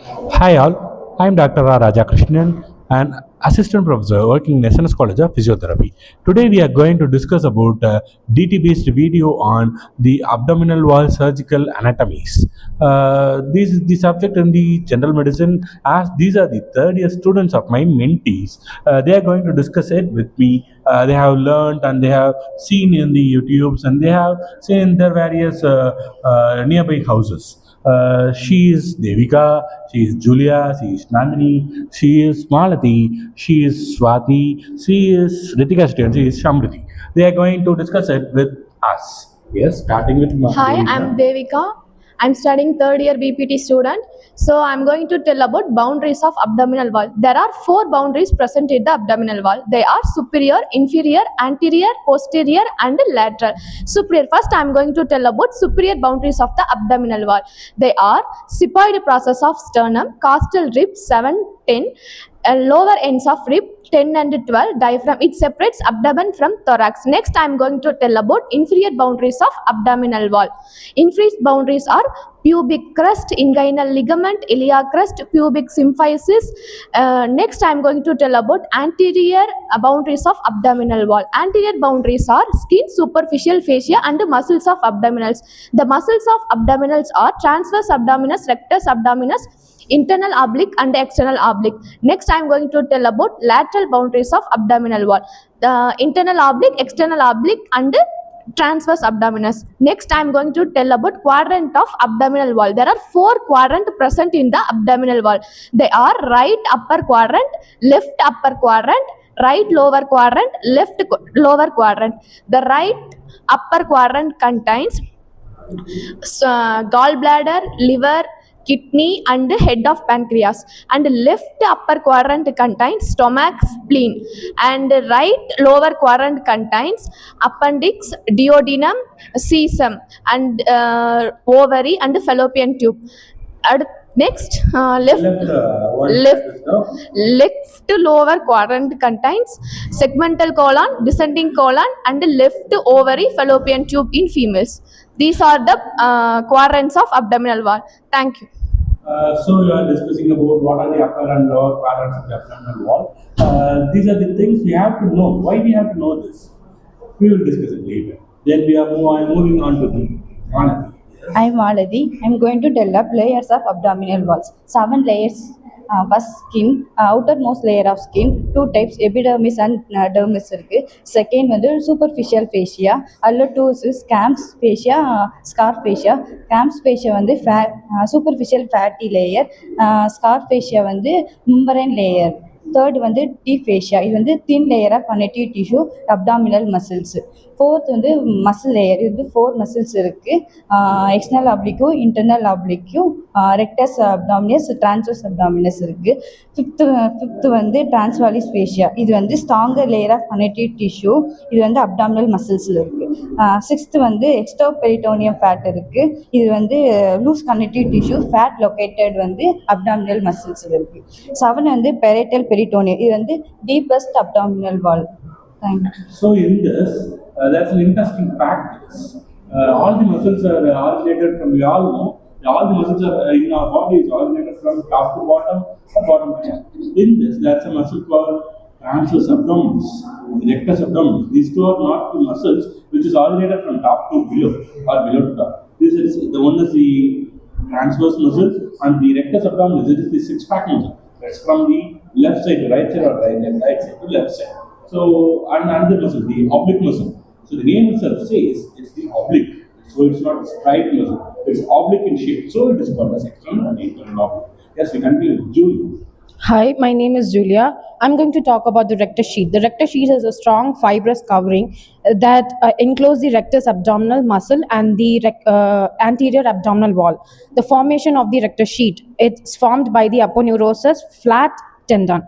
Hi all, I'm Dr. R. Rajakrishnan, an assistant professor working in SNS College of Physiotherapy. Today we are going to discuss about DT-based video on the abdominal wall surgical anatomies. This is the subject in the general medicine, as these are the third year students of my mentees. They are going to discuss it with me. They have learned and they have seen in the YouTubes and they have seen in their various nearby houses. She is Devika, she is Julia, she is Nandini, she is Malati, she is Swati, she is Ritika Shetty, and she is Shamriti. They are going to discuss it with us. Yes, starting with Hi, Devika. I'm Devika. I'm studying third year BPT student. So I'm going to tell about boundaries of abdominal wall. There are four boundaries present in the abdominal wall. They are superior, inferior, anterior, posterior, and lateral. Superior. First, I'm going to tell about superior boundaries of the abdominal wall. They are sigmoid process of sternum, costal rib 7, 10, lower ends of rib 10 and 12, diaphragm. It separates abdomen from thorax. Next, I'm going to tell about inferior boundaries of abdominal wall. Inferior boundaries are pubic crest, inguinal ligament, iliac crest, pubic symphysis. Next, I'm going to tell about anterior boundaries of abdominal wall. Anterior boundaries are skin, superficial fascia, and muscles of abdominals. The muscles of abdominals are transverse abdominis, rectus abdominis, internal oblique and external oblique. Next, I am going to tell about lateral boundaries of abdominal wall. The internal oblique, external oblique, and transverse abdominis. Next, I am going to tell about quadrant of abdominal wall. There are four quadrants present in the abdominal wall. They are right upper quadrant, left upper quadrant, right lower quadrant, left lower quadrant. The right upper quadrant contains gallbladder, liver, kidney, and head of pancreas. And left upper quadrant contains stomach, spleen. And right lower quadrant contains appendix, duodenum, cecum, and ovary and fallopian tube. Next, left lower quadrant contains segmental colon, descending colon, and left ovary, fallopian tube in females. These are the quadrants of abdominal wall. Thank you. So you are discussing about what are the upper and lower quadrants of the abdominal wall. These are the things we have to know. Why we have to know this? We will discuss it later. Then we are moving on to the Manati. I'm Maladi. I'm going to tell up layers of abdominal walls. 7 layers. First skin, outermost layer of skin, 2 types, epidermis and dermis இருக்கு. Second வந்து superficial fascia. அதில் 2 is scams fascia, scar fascia. Scams fascia வந்து superficial fatty layer. Scar fascia வந்து membrane layer. Third வந்து deep fascia. இது வந்து thin layer of connective tissue, abdominal muscles. Fourth வந்து muscle layer. இது வந்து 4 muscles இருக்கு. External oblique, internal oblique, rectus abdominis, transverse abdominis இருக்கு. Fifth வந்து transverse fascia. இது வந்து stronger layer of connective tissue. இது வந்து abdominal muscles இருக்கு. Sixth வந்து extraperitoneum fat இருக்கு. இது வந்து loose connective tissue, fat located வந்து abdominal muscles இருக்கு. 7 வந்து parietal peritoneum. இது வந்து deepest abdominal wall. Thank you. So in this, that's an interesting fact. All the muscles are originated from, we all know, all the muscles are in our body is originated from top to bottom or bottom to top. In this, that's a muscle called transverse abdominis, rectus abdominis. These two are not two muscles which is originated from top to below or below to top. This is the one is the transverse muscle, and the rectus abdominis, it is the six-pack muscle. That's from the left side to right side or right side to left side. So, and another muscle, the oblique muscle. So the name itself says it's the oblique. So it's not straight muscle. It's oblique in shape. So it is called as external and internal oblique. Yes, we continue with Julia. Hi, my name is Julia. I'm going to talk about the rectus sheath. The rectus sheath is a strong fibrous covering that encloses the rectus abdominal muscle and the anterior abdominal wall. The formation of the rectus sheath, it's formed by the aponeurosis flat tendon.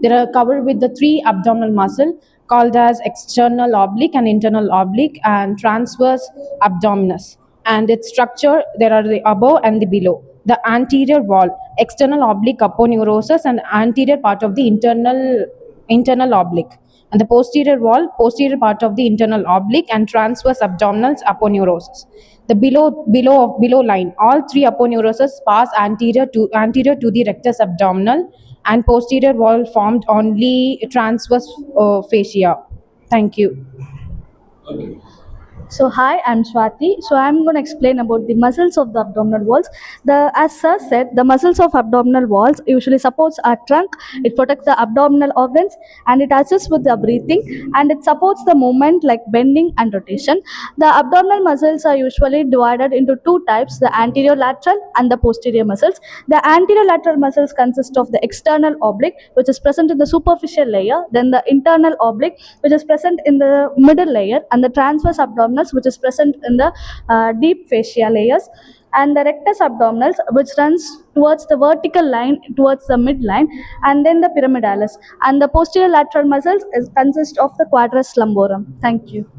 They are covered with the 3 abdominal muscle called as external oblique and internal oblique and transverse abdominis. And its structure, there are the above and the below. The anterior wall, external oblique aponeurosis, and anterior part of the internal oblique. And the posterior part of the internal oblique and transverse abdominals aponeurosis. The below line, all three aponeuroses pass anterior to the rectus abdominal, and posterior wall formed only transverse fascia. Thank you. Okay. So hi, I'm Swati. So I'm going to explain about the muscles of the abdominal walls. As Sir said, the muscles of abdominal walls usually supports our trunk. It protects the abdominal organs and it assists with the breathing and it supports the movement like bending and rotation. The abdominal muscles are usually divided into two types: the anterior lateral and the posterior muscles. The anterior lateral muscles consist of the external oblique, which is present in the superficial layer, then the internal oblique, which is present in the middle layer, and the transverse abdominals, which is present in the deep fascia layers, and the rectus abdominals, which runs towards the vertical line towards the midline, and then the pyramidalis. And the posterior lateral muscles consist of the quadratus lumborum. Thank you.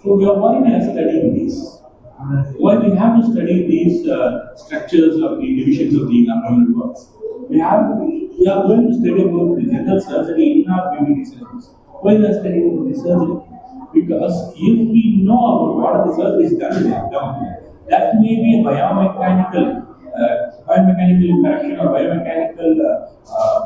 So why we are studying this? Why we have to study these structures of the divisions of the abdominal walls? We are going to study about the general surgery in our BBT syllabus. Why we are studying about the surgery? Because if we know about what the surgery is done in the abdomen, that may be a biomechanical correction or biomechanical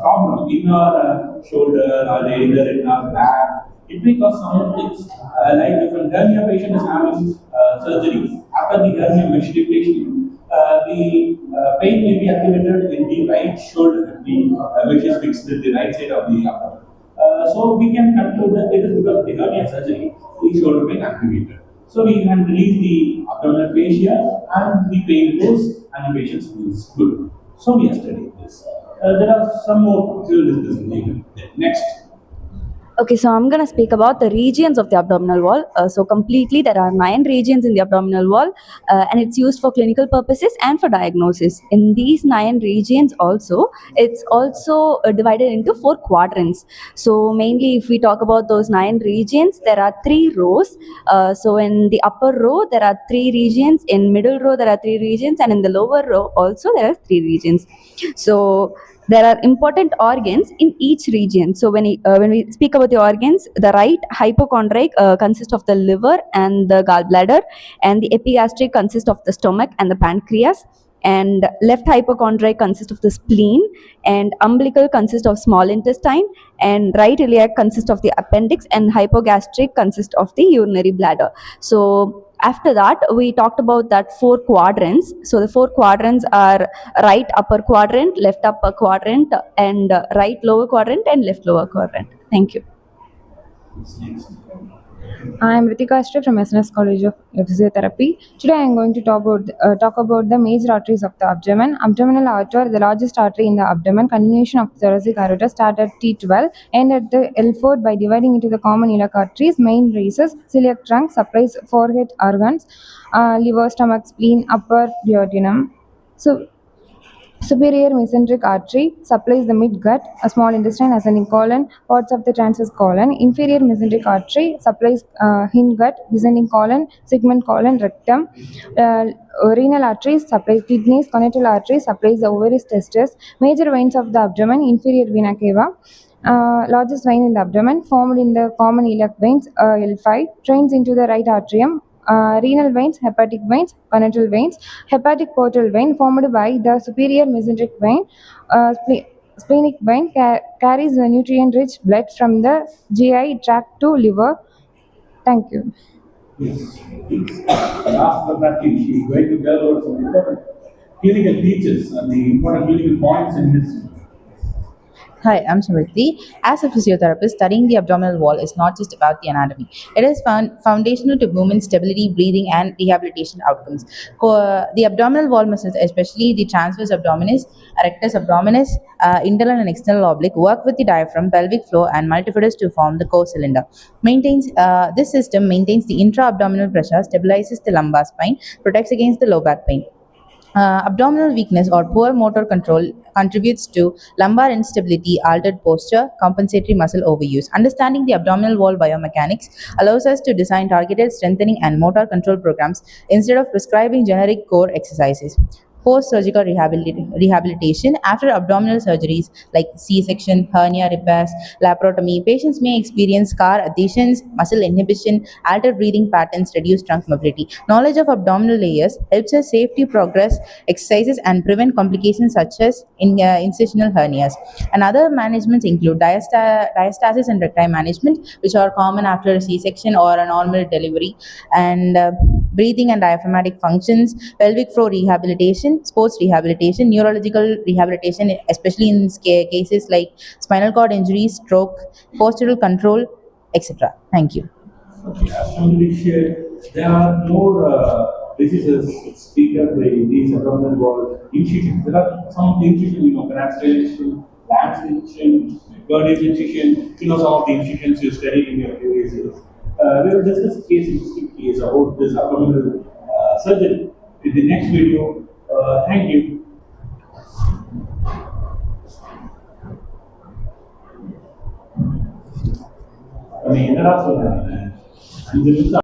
problem in our shoulder or either in our back. It may cause some things like if a hernia patient is having surgery, after the hernia mesh depletion, the pain may be activated in the right shoulder, which is fixed at the right side of the abdomen. So we can conclude that it is because of the hernia surgery, the shoulder pain activated. So we can release the abdominal fascia and the pain goes and the patient feels good. So we are studying this. There are some more we will discuss later. Next. Okay, so I'm going to speak about the regions of the abdominal wall. So completely, there are 9 regions in the abdominal wall, and it's used for clinical purposes and for diagnosis. In these 9 regions also, it's also divided into 4 quadrants. So mainly, if we talk about those 9 regions, there are 3 rows. So in the upper row, there are 3 regions. In middle row, there are 3 regions, and in the lower row also, there are 3 regions. So there are important organs in each region. So when we speak about the organs, the right hypochondriac consists of the liver and the gallbladder, and the epigastric consists of the stomach and the pancreas, and left hypochondriac consists of the spleen, and umbilical consists of small intestine, and right iliac consists of the appendix, and hypogastric consists of the urinary bladder. So after that, we talked about that 4 quadrants. So the 4 quadrants are right upper quadrant, left upper quadrant, and right lower quadrant, and left lower quadrant. Thank you. I am Ritika Ashra from SNS College of Physiotherapy. Today I am going to talk about the major arteries of the abdomen. Abdominal aorta, the largest artery in the abdomen, continuation of the thoracic aorta, start at T12, end at the L4 by dividing into the common iliac arteries. Main races, celiac trunk supplies forehead organs, liver, stomach, spleen, upper duodenum. So superior mesenteric artery supplies the midgut, a small intestine, ascending colon, parts of the transverse colon. Inferior mesenteric artery supplies hindgut, descending colon, segment colon, rectum. Renal arteries supplies kidneys. Conatal artery supplies the ovaries, testes. Major veins of the abdomen: inferior vena cava. Largest vein in the abdomen, formed in the common iliac veins, L5, drains into the right atrium. Renal veins, hepatic veins, conatal veins. Hepatic portal vein formed by the superior mesenteric vein. Splenic vein carries the nutrient-rich blood from the GI tract to liver. Thank you. Yes. Last but not least, she is going to tell about some important clinical features and the important clinical points in this. Hi, I'm Smriti. As a physiotherapist, studying the abdominal wall is not just about the anatomy. It is foundational to movement stability, breathing, and rehabilitation outcomes. The abdominal wall muscles, especially the transverse abdominis, rectus abdominis, internal and external oblique, work with the diaphragm, pelvic floor, and multifidus to form the core cylinder. This system maintains the intra-abdominal pressure, stabilizes the lumbar spine, protects against the low back pain. Abdominal weakness or poor motor control contributes to lumbar instability, altered posture, compensatory muscle overuse. Understanding the abdominal wall biomechanics allows us to design targeted strengthening and motor control programs instead of prescribing generic core exercises. post-surgical rehabilitation after abdominal surgeries like C-section, hernia repairs, laparotomy. Patients may experience scar adhesions, muscle inhibition, altered breathing patterns, reduced trunk mobility. Knowledge of abdominal layers helps us safely progress exercises and prevent complications such as incisional hernias. And other managements include diastasis and recti management, which are common after a C-section or a normal delivery, and breathing and diaphragmatic functions, pelvic floor rehabilitation, sports rehabilitation, neurological rehabilitation, especially in cases like spinal cord injury, stroke, postural control, etc. Thank you. Okay, as somebody shared, there are more diseases speaker in these abdominal wall incisions. There are some of the incisions, cancer incision, Lamb's incision, Gurney's incision, some of the incisions you studied in your previous years. We will discuss a specific case about this abdominal surgery in the next video. Thank you. I mean, there are so many.